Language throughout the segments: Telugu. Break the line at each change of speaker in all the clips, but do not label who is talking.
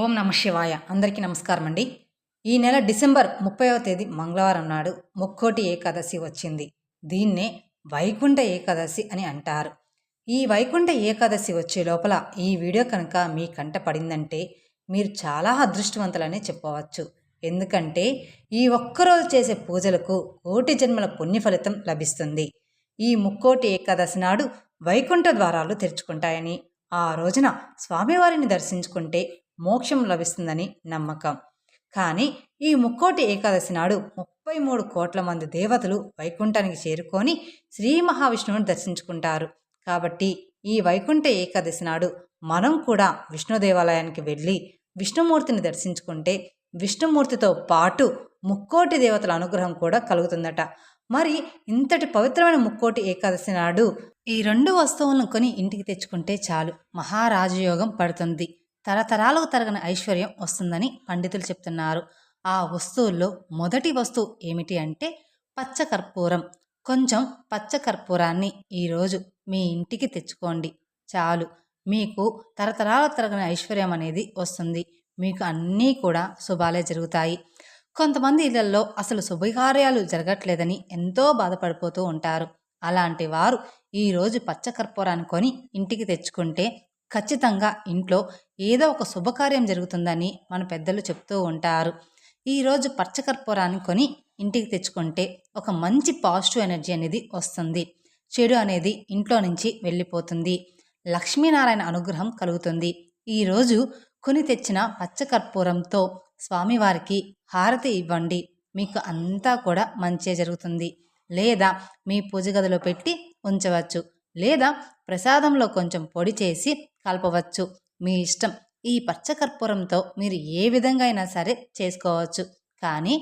ఓం నమ శివాయ. అందరికీ నమస్కారం అండి. ఈ నెల డిసెంబర్ 30వ తేదీ మంగళవారం నాడు ముక్కోటి ఏకాదశి వచ్చింది. దీన్నే వైకుంఠ ఏకాదశి అని అంటారు. ఈ వైకుంఠ ఏకాదశి వచ్చే లోపల ఈ వీడియో కనుక మీ కంట పడిందంటే మీరు చాలా అదృష్టవంతులనే చెప్పవచ్చు. ఎందుకంటే ఈ ఒక్కరోజు చేసే పూజలకు కోటి జన్మల పుణ్య ఫలితం లభిస్తుంది. ఈ ముక్కోటి ఏకాదశి నాడు వైకుంఠ ద్వారాలు తెరుచుకుంటాయని, ఆ రోజున స్వామివారిని దర్శించుకుంటే మోక్షం లభిస్తుందని నమ్మకం. కానీ ఈ ముక్కోటి ఏకాదశి నాడు 33 కోట్ల మంది దేవతలు వైకుంఠానికి చేరుకొని శ్రీ మహావిష్ణువుని దర్శించుకుంటారు. కాబట్టి ఈ వైకుంఠ ఏకాదశి నాడు మనం కూడా విష్ణు దేవాలయానికి వెళ్ళి విష్ణుమూర్తిని దర్శించుకుంటే విష్ణుమూర్తితో పాటు ముక్కోటి దేవతల అనుగ్రహం కూడా కలుగుతుందట. మరి ఇంతటి పవిత్రమైన ముక్కోటి ఏకాదశి నాడు ఈ 2 వస్తువులను కొని ఇంటికి తెచ్చుకుంటే చాలు, మహారాజయోగం పడుతుంది, తరతరాలకు తరగని ఐశ్వర్యం వస్తుందని పండితులు చెప్తున్నారు. ఆ వస్తువుల్లో మొదటి వస్తువు ఏమిటి అంటే పచ్చకర్పూరం. కొంచెం పచ్చకర్పూరాన్ని ఈరోజు మీ ఇంటికి తెచ్చుకోండి, చాలు, మీకు తరతరాల తరగని ఐశ్వర్యం అనేది వస్తుంది. మీకు అన్నీ కూడా శుభాలే జరుగుతాయి. కొంతమంది ఇళ్లలో అసలు శుభకార్యాలు జరగట్లేదని ఎంతో బాధపడిపోతూ ఉంటారు. అలాంటి వారు ఈరోజు పచ్చకర్పూరాన్ని కొని ఇంటికి తెచ్చుకుంటే ఖచ్చితంగా ఇంట్లో ఏదో ఒక శుభకార్యం జరుగుతుందని మన పెద్దలు చెప్తూ ఉంటారు. ఈరోజు పచ్చకర్పూరాన్ని కొని ఇంటికి తెచ్చుకుంటే ఒక మంచి పాజిటివ్ ఎనర్జీ అనేది వస్తుంది. చెడు అనేది ఇంట్లో నుంచి వెళ్ళిపోతుంది. లక్ష్మీనారాయణ అనుగ్రహం కలుగుతుంది. ఈరోజు కొని తెచ్చిన పచ్చకర్పూరంతో స్వామివారికి హారతి ఇవ్వండి, మీకు అంతా కూడా మంచే జరుగుతుంది. లేదా మీ పూజ గదిలో పెట్టి ఉంచవచ్చు, లేదా ప్రసాదంలో కొంచెం పొడి చేసి కలపవచ్చు, మీ ఇష్టం. ఈ పచ్చకర్పూరంతో మీరు ఏ విధంగా అయినా సరే చేసుకోవచ్చు. కానీ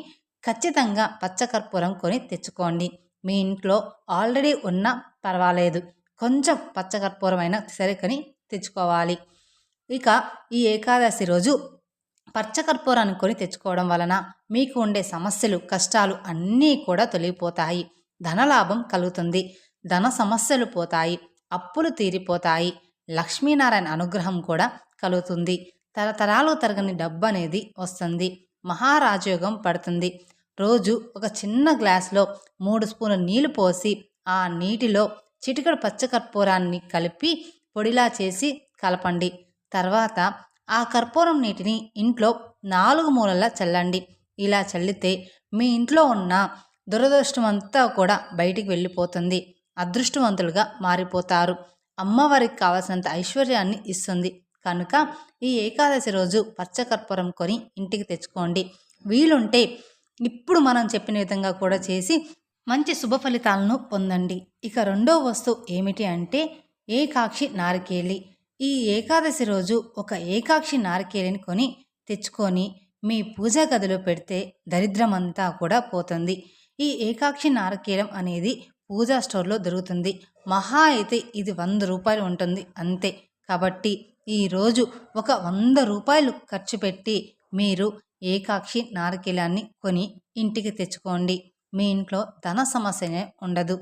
ఖచ్చితంగా పచ్చకర్పూరం కొని తెచ్చుకోండి. మీ ఇంట్లో ఆల్రెడీ ఉన్నా పర్వాలేదు, కొంచెం పచ్చకర్పూరం అయినా సరే కొని తెచ్చుకోవాలి. ఇక ఈ ఏకాదశి రోజు పచ్చకర్పూరాన్ని కొని తెచ్చుకోవడం వలన మీకు ఉండే సమస్యలు, కష్టాలు అన్నీ కూడా తొలగిపోతాయి. ధనలాభం కలుగుతుంది, ధన సమస్యలు పోతాయి, అప్పులు తీరిపోతాయి, లక్ష్మీనారాయణ అనుగ్రహం కూడా కలుగుతుంది, తరతరాలు తరగని డబ్బు అనేది వస్తుంది, మహారాజయోగం పడుతుంది. రోజు ఒక చిన్న గ్లాసులో 3 స్పూన్ల నీళ్లు పోసి ఆ నీటిలో చిటికెడు పచ్చకర్పూరాన్ని కలిపి పొడిలా చేసి కలపండి. తర్వాత ఆ కర్పూరం నీటిని ఇంట్లో 4 మూలలా చల్లండి. ఇలా చల్లితే మీ ఇంట్లో ఉన్న దురదృష్టం అంతా కూడా బయటికి వెళ్ళిపోతుంది. అదృష్టవంతులుగా మారిపోతారు. అమ్మవారికి కావాల్సినంత ఐశ్వర్యాన్ని ఇస్తుంది. కనుక ఈ ఏకాదశి రోజు పచ్చకర్పూరం కొని ఇంటికి తెచ్చుకోండి. వీలుంటే ఇప్పుడు మనం చెప్పిన విధంగా కూడా చేసి మంచి శుభ ఫలితాలను పొందండి. ఇక రెండో వస్తువు ఏమిటి అంటే ఏకాక్షి నారికేళి. ఈ ఏకాదశి రోజు ఒక ఏకాక్షి నారికేళిని కొని తెచ్చుకొని మీ పూజా గదిలో పెడితే దరిద్రమంతా కూడా పోతుంది. ఈ ఏకాక్షి నారికేళం అనేది పూజా స్టోర్లో దొరుకుతుంది. మహా అయితే ఇది 100 రూపాయలు ఉంటుంది అంతే. కాబట్టి ఈరోజు ఒక 100 రూపాయలు ఖర్చు పెట్టి మీరు ఏకాక్షి నారికేళాన్ని కొని ఇంటికి తెచ్చుకోండి. మీ ఇంట్లో ధన సమస్యనే ఉండదు.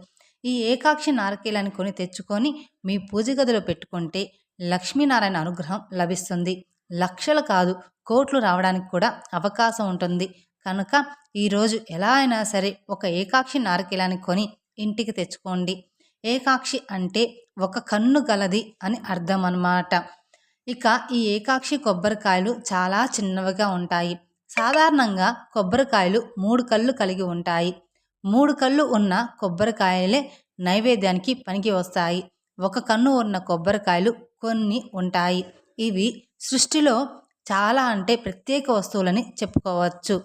ఈ ఏకాక్షి నారికేళాన్ని కొని తెచ్చుకొని మీ పూజ గదిలో పెట్టుకుంటే లక్ష్మీనారాయణ అనుగ్రహం లభిస్తుంది. లక్షలు కాదు, కోట్లు రావడానికి కూడా అవకాశం ఉంటుంది. కనుక ఈరోజు ఎలా అయినా సరే ఒక ఏకాక్షి నారికేళాన్ని కొని ఇంటికి తెచ్చుకోండి. ఏకాక్షి అంటే ఒక కన్ను గలది అని అర్థం అన్నమాట. ఇక ఈ ఏకాక్షి కొబ్బరికాయలు చాలా చిన్నవిగా ఉంటాయి. సాధారణంగా కొబ్బరికాయలు 3 కళ్ళు కలిగి ఉంటాయి. 3 కళ్ళు ఉన్న కొబ్బరికాయలే నైవేద్యానికి పనికి వస్తాయి. ఒక కన్ను ఉన్న కొబ్బరికాయలు కొన్ని ఉంటాయి. ఇవి సృష్టిలో చాలా అంటే ప్రత్యేక వస్తువులని చెప్పుకోవచ్చు.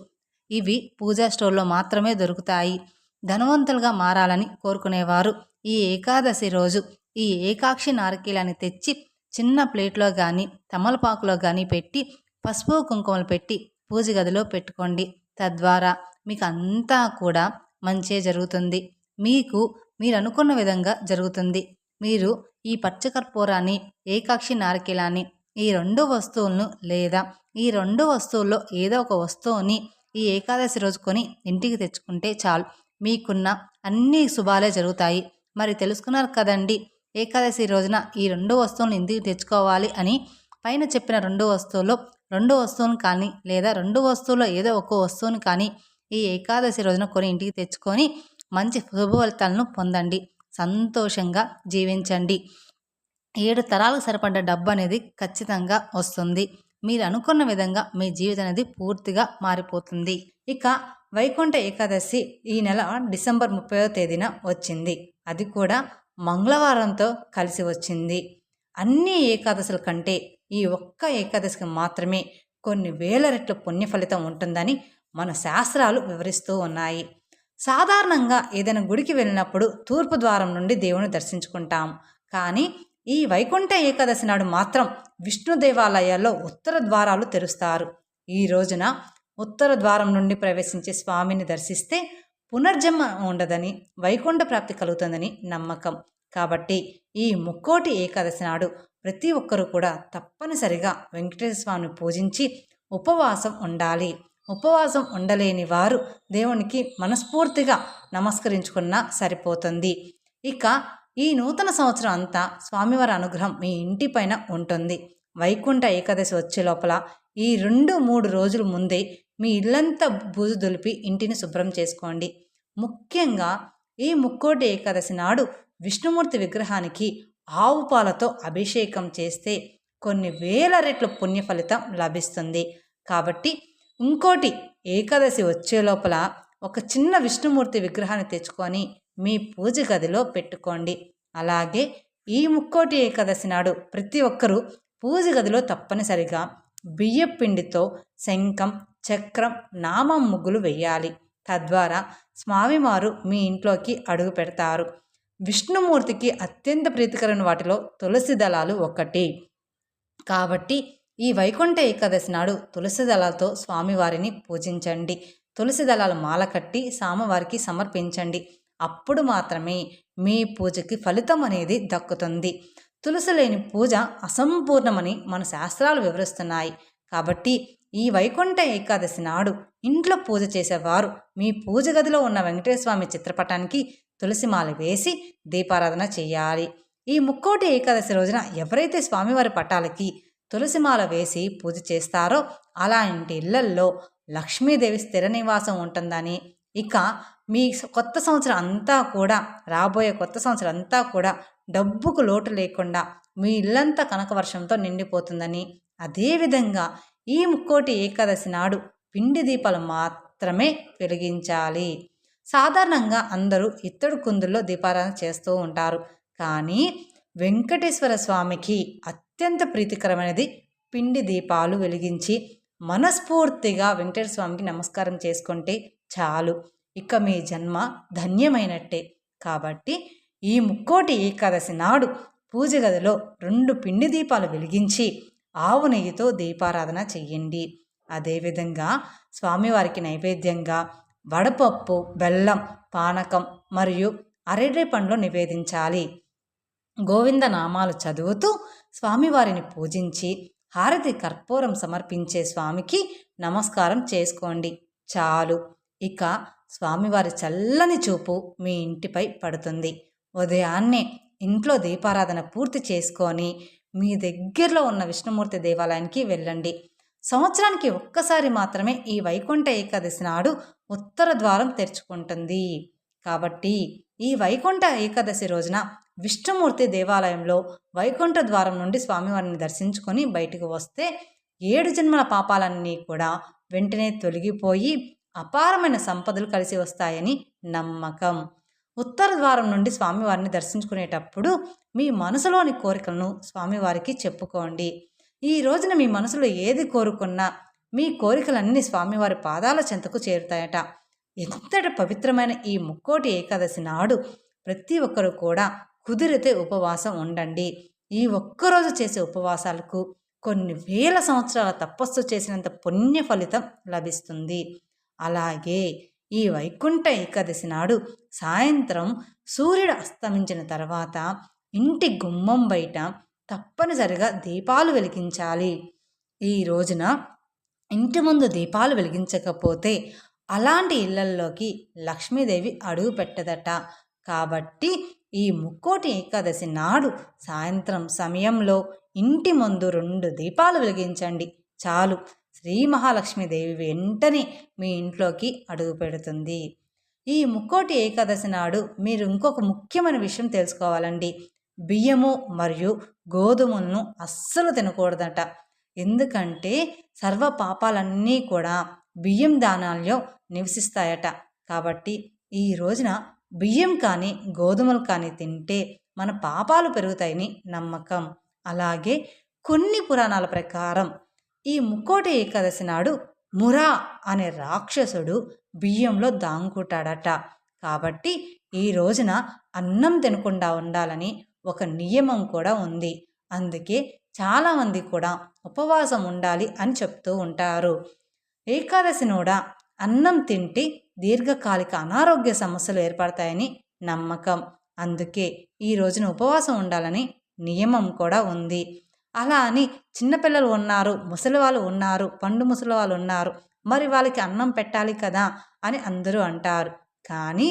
ఇవి పూజా స్టోర్లో మాత్రమే దొరుకుతాయి. ధనవంతులుగా మారాలని కోరుకునేవారు ఈ ఏకాదశి రోజు ఈ ఏకాక్షి నారికేళాన్ని తెచ్చి చిన్న ప్లేట్లో కానీ తమలపాకులో కానీ పెట్టి పసుపు కుంకుమలు పెట్టి పూజ గదిలో పెట్టుకోండి. తద్వారా మీకు అంతా కూడా మంచే జరుగుతుంది. మీరు అనుకున్న విధంగా జరుగుతుంది. మీరు ఈ పచ్చకర్పూరాన్ని, ఏకాక్షి నారికేళాన్ని, ఈ 2 వస్తువులను లేదా ఈ 2 వస్తువుల్లో ఏదో ఒక వస్తువుని ఈ ఏకాదశి రోజు కొని ఇంటికి తెచ్చుకుంటే చాలు, మీకున్న అన్ని శుభాలే జరుగుతాయి. మరి తెలుసుకున్నారు కదండి ఏకాదశి రోజున ఈ 2 వస్తువులను ఇంటికి తెచ్చుకోవాలి అని. పైన చెప్పిన 2 వస్తువుల్లో 2 వస్తువులను కానీ లేదా 2 వస్తువుల్లో ఏదో ఒక వస్తువుని కానీ ఈ ఏకాదశి రోజున కొని ఇంటికి తెచ్చుకొని మంచి శుభ ఫలితాలను పొందండి. సంతోషంగా జీవించండి. 7 తరాలకు సరిపడ్డ డబ్బు అనేది ఖచ్చితంగా వస్తుంది. మీరు అనుకున్న విధంగా మీ జీవితం అనేది పూర్తిగా మారిపోతుంది. ఇక వైకుంఠ ఏకాదశి ఈ నెల డిసెంబర్ 30వ తేదీన వచ్చింది. అది కూడా మంగళవారంతో కలిసి వచ్చింది. అన్ని ఏకాదశుల కంటే ఈ ఒక్క ఏకాదశికి మాత్రమే కొన్ని వేల రెట్ల పుణ్య ఫలితం ఉంటుందని మన శాస్త్రాలు వివరిస్తూ ఉన్నాయి. సాధారణంగా ఏదైనా గుడికి వెళ్ళినప్పుడు తూర్పు ద్వారం నుండి దేవుని దర్శించుకుంటాం. కానీ ఈ వైకుంఠ ఏకాదశి నాడు మాత్రం విష్ణు దేవాలయాల్లో ఉత్తర ద్వారాలు తెరుస్తారు. ఈ రోజున ఉత్తర ద్వారం నుండి ప్రవేశించే స్వామిని దర్శిస్తే పునర్జన్మ ఉండదని, వైకుంఠ ప్రాప్తి కలుగుతుందని నమ్మకం. కాబట్టి ఈ ముక్కోటి ఏకాదశి నాడు ప్రతి ఒక్కరూ కూడా తప్పనిసరిగా వెంకటేశ్వర స్వామిని పూజించి ఉపవాసం ఉండాలి. ఉపవాసం ఉండలేని వారు దేవునికి మనస్ఫూర్తిగా నమస్కరించుకున్నా సరిపోతుంది. ఇక ఈ నూతన సంవత్సరం అంతా స్వామివారి అనుగ్రహం మీ ఇంటిపైన ఉంటుంది. వైకుంఠ ఏకాదశి వచ్చే లోపల ఈ 2-3 రోజుల ముందే మీ ఇల్లంతా బూజు దులిపి ఇంటిని శుభ్రం చేసుకోండి. ముఖ్యంగా ఈ ముక్కోటి ఏకాదశి నాడు విష్ణుమూర్తి విగ్రహానికి ఆవు పాలతో అభిషేకం చేస్తే కొన్ని వేల రెట్ల పుణ్య ఫలితం లభిస్తుంది. కాబట్టి ఇంకోటి ఏకాదశి వచ్చే లోపల ఒక చిన్న విష్ణుమూర్తి విగ్రహాన్ని తెచ్చుకొని మీ పూజ గదిలో పెట్టుకోండి. అలాగే ఈ ముక్కోటి ఏకాదశి నాడు ప్రతి ఒక్కరూ పూజ గదిలో తప్పనిసరిగా బియ్యం పిండితో శంఖం, చక్రం, నామం ముగ్గులు వేయాలి. తద్వారా స్వామివారు మీ ఇంట్లోకి అడుగు పెడతారు. విష్ణుమూర్తికి అత్యంత ప్రీతికరమైన వాటిలో తులసి దళాలు ఒకటి. కాబట్టి ఈ వైకుంఠ ఏకాదశి నాడు తులసి దళాలతో స్వామివారిని పూజించండి. తులసి దళాలు మాల కట్టి స్వామివారికి సమర్పించండి. అప్పుడు మాత్రమే మీ పూజకి ఫలితం అనేది దక్కుతుంది. తులసి లేని పూజ అసంపూర్ణమని మన శాస్త్రాలు వివరిస్తున్నాయి. కాబట్టి ఈ వైకుంఠ ఏకాదశి నాడు ఇంట్లో పూజ చేసేవారు మీ పూజ గదిలో ఉన్న వెంకటేశ్వర స్వామి చిత్రపటానికి తులసిమాల వేసి దీపారాధన చేయాలి. ఈ ముక్కోటి ఏకాదశి రోజున ఎవరైతే స్వామివారి పటాలకి తులసిమాల వేసి పూజ చేస్తారో అలాంటి ఇళ్లల్లో లక్ష్మీదేవి స్థిర నివాసం ఉంటుందని, ఇక మీ కొత్త సంవత్సరం అంతా కూడా, రాబోయే కొత్త సంవత్సరం అంతా కూడా డబ్బుకు లోటు లేకుండా మీ ఇల్లంతా కనకవర్షంతో నిండిపోతుందని, అదేవిధంగా ఈ ముక్కోటి ఏకాదశి నాడు పిండి దీపాలు మాత్రమే వెలిగించాలి. సాధారణంగా అందరూ ఇత్తడి కుందుల్లో దీపారాధన చేస్తూ ఉంటారు. కానీ వెంకటేశ్వర స్వామికి అత్యంత ప్రీతికరమైనది పిండి దీపాలు వెలిగించి మనస్ఫూర్తిగా వెంకటేశ్వర స్వామికి నమస్కారం చేసుకుంటే చాలు. ఇక మీ జన్మ ధన్యమైనట్టే. కాబట్టి ఈ ముక్కోటి ఏకాదశి నాడు పూజ గదిలో 2 పిండి దీపాలు వెలిగించి ఆవు నెయ్యితో దీపారాధన చెయ్యండి. అదేవిధంగా స్వామివారికి నైవేద్యంగా వడపప్పు, బెల్లం, పానకం మరియు అరటి పండ్లు నివేదించాలి. గోవింద నామాలు చదువుతూ స్వామివారిని పూజించి హారతి కర్పూరం సమర్పించే స్వామికి నమస్కారం చేసుకోండి. చాలు. ఇక స్వామివారి చల్లని చూపు మీ ఇంటిపై పడుతుంది. ఉదయాన్నే ఇంట్లో దీపారాధన పూర్తి చేసుకొని మీ దగ్గరలో ఉన్న విష్ణుమూర్తి దేవాలయానికి వెళ్ళండి. సంవత్సరానికి ఒక్కసారి మాత్రమే ఈ వైకుంఠ ఏకాదశి నాడు ఉత్తర ద్వారం తెరుచుకుంటుంది. కాబట్టి ఈ వైకుంఠ ఏకాదశి రోజున విష్ణుమూర్తి దేవాలయంలో వైకుంఠ ద్వారం నుండి స్వామివారిని దర్శించుకొని బయటకు వస్తే 7 జన్మల పాపాలన్నీ కూడా వెంటనే తొలగిపోయి అపారమైన సంపదలు కలిసి వస్తాయని నమ్మకం. ఉత్తర ద్వారం నుండి స్వామివారిని దర్శించుకునేటప్పుడు మీ మనసులోని కోరికలను స్వామివారికి చెప్పుకోండి. ఈ రోజున మీ మనసులో ఏది కోరుకున్నా మీ కోరికలన్నీ స్వామివారి పాదాల చెంతకు చేరుతాయట. ఎంతటి పవిత్రమైన ఈ ముక్కోటి ఏకాదశి నాడు ప్రతి ఒక్కరూ కూడా కుదిరితే ఉపవాసం ఉండండి. ఈ ఒక్కరోజు చేసే ఉపవాసాలకు కొన్ని వేల సంవత్సరాల తపస్సు చేసినంత పుణ్య ఫలితం లభిస్తుంది. అలాగే ఈ వైకుంఠ ఏకాదశి నాడు సాయంత్రం సూర్యుడు అస్తమించిన తర్వాత ఇంటి గుమ్మం బయట తప్పనిసరిగా దీపాలు వెలిగించాలి. ఈ రోజున ఇంటి ముందు దీపాలు వెలిగించకపోతే అలాంటి ఇళ్లల్లోకి లక్ష్మీదేవి అడుగు పెట్టదట. కాబట్టి ఈ ముక్కోటి ఏకాదశి నాడు సాయంత్రం సమయంలో ఇంటి ముందు 2 దీపాలు వెలిగించండి. చాలు శ్రీ మహాలక్ష్మీదేవి వెంటనే మీ ఇంట్లోకి అడుగు పెడుతుంది. ఈ ముక్కోటి ఏకాదశి నాడు మీరు ఇంకొక ముఖ్యమైన విషయం తెలుసుకోవాలండి. బియ్యము మరియు గోధుమలను అస్సలు తినకూడదట. ఎందుకంటే సర్వ పాపాలన్నీ కూడా బియ్యం దానాల్లో నివసిస్తాయట. కాబట్టి ఈ రోజున బియ్యం కానీ గోధుమలు కానీ తింటే మన పాపాలు పెరుగుతాయని నమ్మకం. అలాగే కొన్ని పురాణాల ప్రకారం ఈ ముక్కోటి ఏకాదశి నాడు మురా అనే రాక్షసుడు బియ్యంలో దాంగుంటాడట. కాబట్టి ఈ రోజున అన్నం తినకుండా ఉండాలని ఒక నియమం కూడా ఉంది. అందుకే చాలామంది కూడా ఉపవాసం ఉండాలి అని చెప్తూ ఉంటారు. ఏకాదశి కూడా అన్నం తింటే దీర్ఘకాలిక అనారోగ్య సమస్యలు ఏర్పడతాయని నమ్మకం. అందుకే ఈ రోజున ఉపవాసం ఉండాలని నియమం కూడా ఉంది. అలా అని చిన్నపిల్లలు ఉన్నారు, ముసలి వాళ్ళు ఉన్నారు, పండు ముసలి వాళ్ళు ఉన్నారు, మరి వాళ్ళకి అన్నం పెట్టాలి కదా అని అందరూ అంటారు. కానీ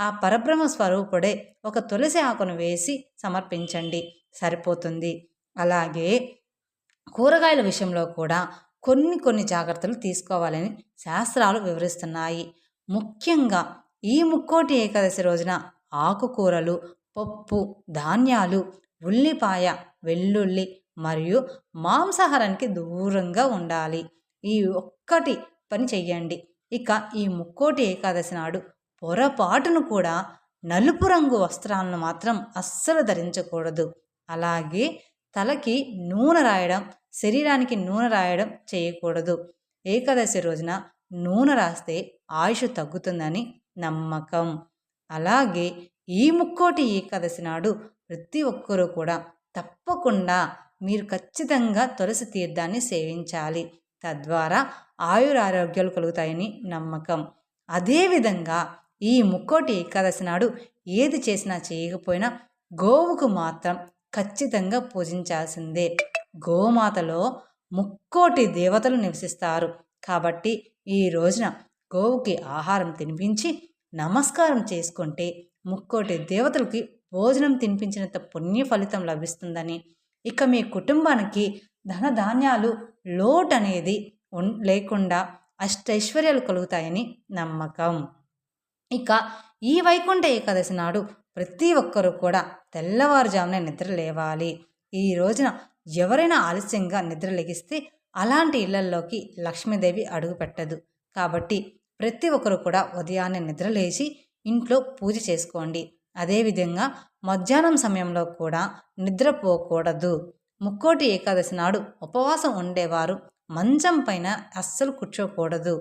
ఆ పరబ్రహ్మ స్వరూపుడే ఒక తులసి ఆకును వేసి సమర్పించండి, సరిపోతుంది. అలాగే కూరగాయల విషయంలో కూడా కొన్ని జాగ్రత్తలు తీసుకోవాలని శాస్త్రాలు వివరిస్తున్నాయి. ముఖ్యంగా ఈ ముక్కోటి ఏకాదశి రోజున ఆకుకూరలు, పప్పు, ధాన్యాలు, ఉల్లిపాయ, వెల్లుల్లి మరియు మాంసాహారానికి దూరంగా ఉండాలి. ఈ ఒక్కటి పని చెయ్యండి. ఇక ఈ ముక్కోటి ఏకాదశి నాడు పొరపాటును కూడా నలుపు రంగు వస్త్రాలను మాత్రం అస్సలు ధరించకూడదు. అలాగే తలకి నూనె రాయడం, శరీరానికి నూనె రాయడం చేయకూడదు. ఏకాదశి రోజున నూనె రాస్తే ఆయుష్ తగ్గుతుందని నమ్మకం. అలాగే ఈ ముక్కోటి ఏకాదశి నాడు ప్రతి ఒక్కరూ కూడా తప్పకుండా మీరు ఖచ్చితంగా తులసి తీర్థాన్ని సేవించాలి. తద్వారా ఆయురారోగ్యాలు కలుగుతాయని నమ్మకం. అదేవిధంగా ఈ ముక్కోటి ఏకాదశి నాడు ఏది చేసినా చేయకపోయినా గోవుకు మాత్రం ఖచ్చితంగా పూజించాల్సిందే. గోమాతలో ముక్కోటి దేవతలు నివసిస్తారు. కాబట్టి ఈ రోజున గోవుకి ఆహారం తినిపించి నమస్కారం చేసుకుంటే ముక్కోటి దేవతలకి భోజనం తినిపించినంత పుణ్య ఫలితం లభిస్తుందని, ఇక మీ కుటుంబానికి ధనధాన్యాలు లోటు అనేది లేకుండా అష్టైశ్వర్యాలు కలుగుతాయని నమ్మకం. ఇక ఈ వైకుంఠ ఏకాదశి నాడు ప్రతి ఒక్కరూ కూడా తెల్లవారుజామునే నిద్ర లేవాలి. ఈ రోజున ఎవరైనా ఆలస్యంగా నిద్ర లెగిస్తే అలాంటి ఇళ్లల్లోకి లక్ష్మీదేవి అడుగు పెట్టదు. కాబట్టి ప్రతి ఒక్కరు కూడా ఉదయాన్నే నిద్రలేచి ఇంట్లో పూజ చేసుకోండి. అదేవిధంగా మధ్యాహ్నం సమయంలో కూడా నిద్రపోకూడదు. ముక్కోటి ఏకాదశి నాడు ఉపవాసం ఉండేవారు మంచం పైన అస్సలు కూర్చోకూడదు.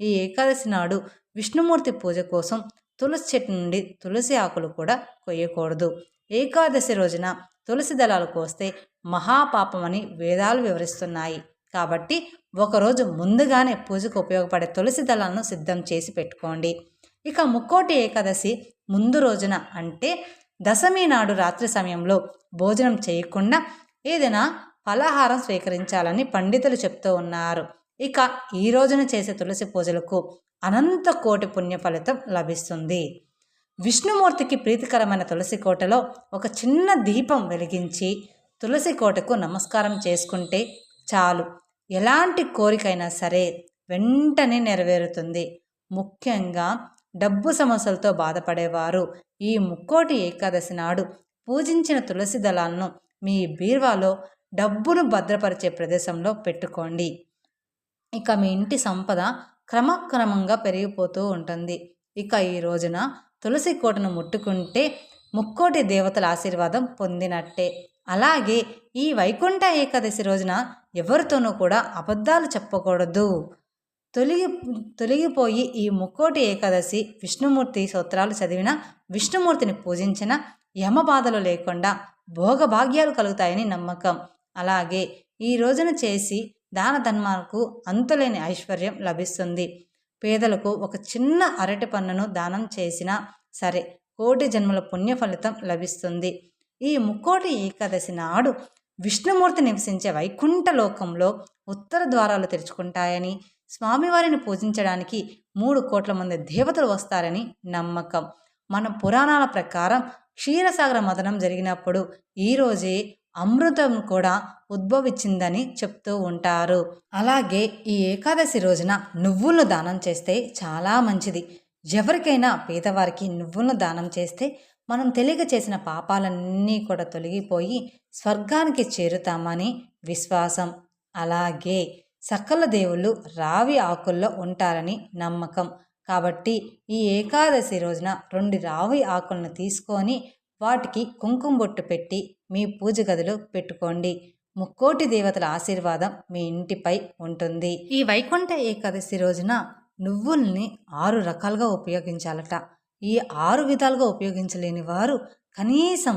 ఈ ఏకాదశి నాడు విష్ణుమూర్తి పూజ కోసం తులసి చెట్టు నుండి తులసి ఆకులు కూడా కొయ్యకూడదు. ఏకాదశి రోజున తులసి దళాలు కోస్తే మహాపాపమని వేదాలు వివరిస్తున్నాయి. కాబట్టి ఒకరోజు ముందుగానే పూజకు ఉపయోగపడే తులసి దళాలను సిద్ధం చేసి పెట్టుకోండి. ఇక ముక్కోటి ఏకాదశి ముందు రోజున అంటే దశమి నాడు రాత్రి సమయంలో భోజనం చేయకుండా ఏదైనా ఫలాహారం స్వీకరించాలని పండితులు చెప్తూ ఉన్నారు. ఇక ఈ రోజున చేసే తులసి పూజలకు అనంత కోటి పుణ్య ఫలితం లభిస్తుంది. విష్ణుమూర్తికి ప్రీతికరమైన తులసి కోటలో ఒక చిన్న దీపం వెలిగించి తులసి కోటకు నమస్కారం చేసుకుంటే చాలు, ఎలాంటి కోరికైనా సరే వెంటనే నెరవేరుతుంది. ముఖ్యంగా డబ్బు సమస్యలతో బాధపడేవారు ఈ ముక్కోటి ఏకాదశి నాడు పూజించిన తులసి దళాలను మీ బీరువాలో డబ్బును భద్రపరిచే ప్రదేశంలో పెట్టుకోండి. ఇక మీ ఇంటి సంపద క్రమక్రమంగా పెరిగిపోతూ ఉంటుంది. ఇక ఈ రోజున తులసి కోటను ముట్టుకుంటే ముక్కోటి దేవతల ఆశీర్వాదం పొందినట్టే. అలాగే ఈ వైకుంఠ ఏకాదశి రోజున ఎవరితోనూ కూడా అబద్ధాలు చెప్పకూడదు. తొలగిపోయి ఈ ముక్కోటి ఏకాదశి విష్ణుమూర్తి స్తోత్రాలు చదివిన, విష్ణుమూర్తిని పూజించిన యమబాధలు లేకుండా భోగభాగ్యాలు కలుగుతాయని నమ్మకం. అలాగే ఈ రోజున చేసి దాన ధర్మాలకు అంతులేని ఐశ్వర్యం లభిస్తుంది. పేదలకు ఒక చిన్న అరటి పన్నును దానం చేసినా సరే కోటి జన్మల పుణ్య ఫలితం లభిస్తుంది. ఈ ముక్కోటి ఏకాదశి నాడు విష్ణుమూర్తి నివసించే వైకుంఠ లోకంలో ఉత్తర ద్వారాలు తెరుచుకుంటాయని, స్వామివారిని పూజించడానికి 3 కోట్ల మంది దేవతలు వస్తారని నమ్మకం. మన పురాణాల ప్రకారం క్షీరసాగర మథనం జరిగినప్పుడు ఈరోజే అమృతం కూడా ఉద్భవించిందని చెప్తూ ఉంటారు. అలాగే ఈ ఏకాదశి రోజున నువ్వులను దానం చేస్తే చాలా మంచిది. ఎవరికైనా పేదవారికి నువ్వులను దానం చేస్తే మనం తెలియక చేసిన పాపాలన్నీ కూడా తొలగిపోయి స్వర్గానికి చేరుతామని విశ్వాసం. అలాగే సకల దేవుళ్ళు రావి ఆకుల్లో ఉంటారని నమ్మకం. కాబట్టి ఈ ఏకాదశి రోజున 2 రావి ఆకులను తీసుకొని వాటికి కుంకుమ బొట్టు పెట్టి మీ పూజ గదిలో పెట్టుకోండి. ముక్కోటి దేవతల ఆశీర్వాదం మీ ఇంటిపై ఉంటుంది. ఈ వైకుంఠ ఏకాదశి రోజున నువ్వుల్ని 6 రకాలుగా ఉపయోగించాలట. ఈ 6 విధాలుగా ఉపయోగించలేని వారు కనీసం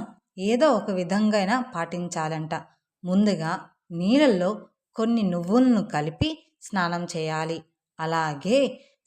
ఏదో ఒక విధంగా పాటించాలంట. ముందుగా నీళ్ళల్లో కొన్ని నువ్వులను కలిపి స్నానం చేయాలి. అలాగే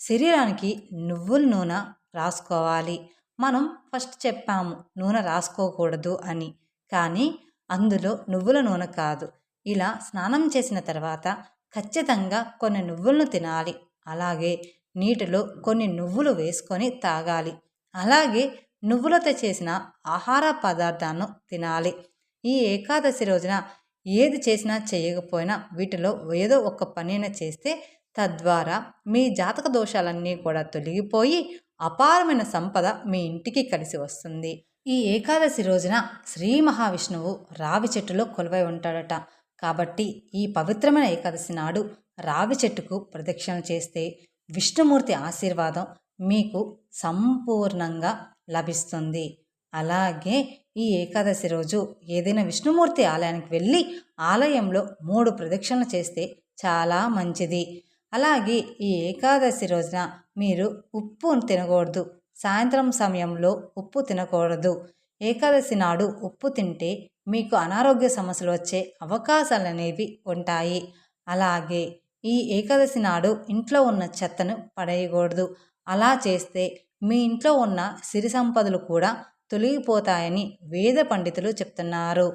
శరీరానికి నువ్వుల నూనె రాసుకోవాలి. మనం ఫస్ట్ చెప్పాము నూనె రాసుకోకూడదు అని, కానీ అందులో నువ్వుల నూనె కాదు. ఇలా స్నానం చేసిన తర్వాత ఖచ్చితంగా కొన్ని నువ్వులను తినాలి. అలాగే నీటిలో కొన్ని నువ్వులు వేసుకొని తాగాలి. అలాగే నువ్వులతో చేసిన ఆహార పదార్థాలను తినాలి. ఈ ఏకాదశి రోజున ఏది చేసినా చేయకపోయినా వీటిలో ఏదో ఒక పనిని చేస్తే తద్వారా మీ జాతక దోషాలన్నీ కూడా తొలగిపోయి అపారమైన సంపద మీ ఇంటికి కలిసి వస్తుంది. ఈ ఏకాదశి రోజున శ్రీ మహావిష్ణువు రావి చెట్టులో కొలువై ఉంటాడట. కాబట్టి ఈ పవిత్రమైన ఏకాదశి నాడు రావి చెట్టుకు ప్రదక్షిణ చేస్తే విష్ణుమూర్తి ఆశీర్వాదం మీకు సంపూర్ణంగా లభిస్తుంది. అలాగే ఈ ఏకాదశి రోజు ఏదైనా విష్ణుమూర్తి ఆలయానికి వెళ్ళి ఆలయంలో 3 ప్రదక్షిణలు చేస్తే చాలా మంచిది. అలాగే ఈ ఏకాదశి రోజున మీరు ఉప్పు తినకూడదు. సాయంత్రం సమయంలో ఉప్పు తినకూడదు. ఏకాదశి నాడు ఉప్పు తింటే మీకు అనారోగ్య సమస్యలు వచ్చే అవకాశాలు అనేవి ఉంటాయి. అలాగే ఈ ఏకాదశి నాడు ఇంట్లో ఉన్న చెత్తను పడేయకూడదు. అలా చేస్తే మీ ఇంట్లో ఉన్న సిరి సంపదలు కూడా తొలగిపోతాయని వేద పండితులు చెప్తున్నారు.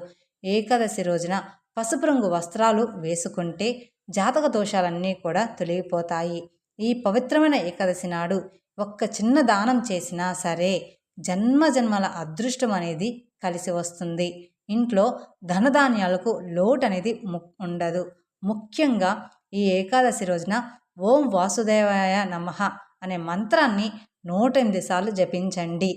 ఏకాదశి రోజున పసుపు రంగు వస్త్రాలు వేసుకుంటే జాతక దోషాలన్నీ కూడా తొలగిపోతాయి. ఈ పవిత్రమైన ఏకాదశి నాడు ఒక్క చిన్న దానం చేసినా సరే జన్మజన్మల అదృష్టం అనేది కలిసి వస్తుంది. ఇంట్లో ధనధాన్యాలకు లోటు అనేది ఉండదు. ముఖ్యంగా ఈ ఏకాదశి రోజున ఓం వాసుదేవాయ నమః అనే మంత్రాన్ని 108 సార్లు జపించండి.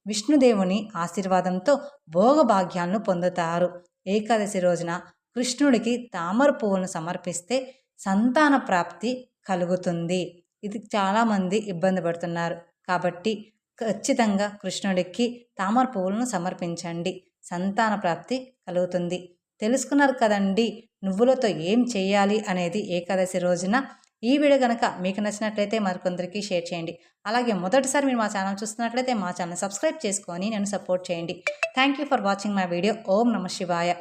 విష్ణుదేవుని ఆశీర్వాదంతో భోగభాగ్యాలను పొందుతారు. ఏకాదశి రోజున కృష్ణుడికి తామర పువ్వులను సమర్పిస్తే సంతాన ప్రాప్తి కలుగుతుంది. ఇది చాలామంది ఇబ్బంది పడుతున్నారు. కాబట్టి ఖచ్చితంగా కృష్ణుడికి తామర పువ్వులను సమర్పించండి. సంతాన ప్రాప్తి కలుగుతుంది. తెలుసుకున్నారు కదండి నువ్వులతో ఏం చేయాలి అనేది ఏకాదశి రోజున. ఈ వీడియో కనుక మీకు నచ్చినట్లయితే మరికొందరికి షేర్ చేయండి. అలాగే మొదటిసారి మీరు మా ఛానల్ చూస్తున్నట్లయితే మా ఛానల్ సబ్స్క్రైబ్ చేసుకొని నన్ను సపోర్ట్ చేయండి. Thank you for watching my video. ఓం నమః శివాయ.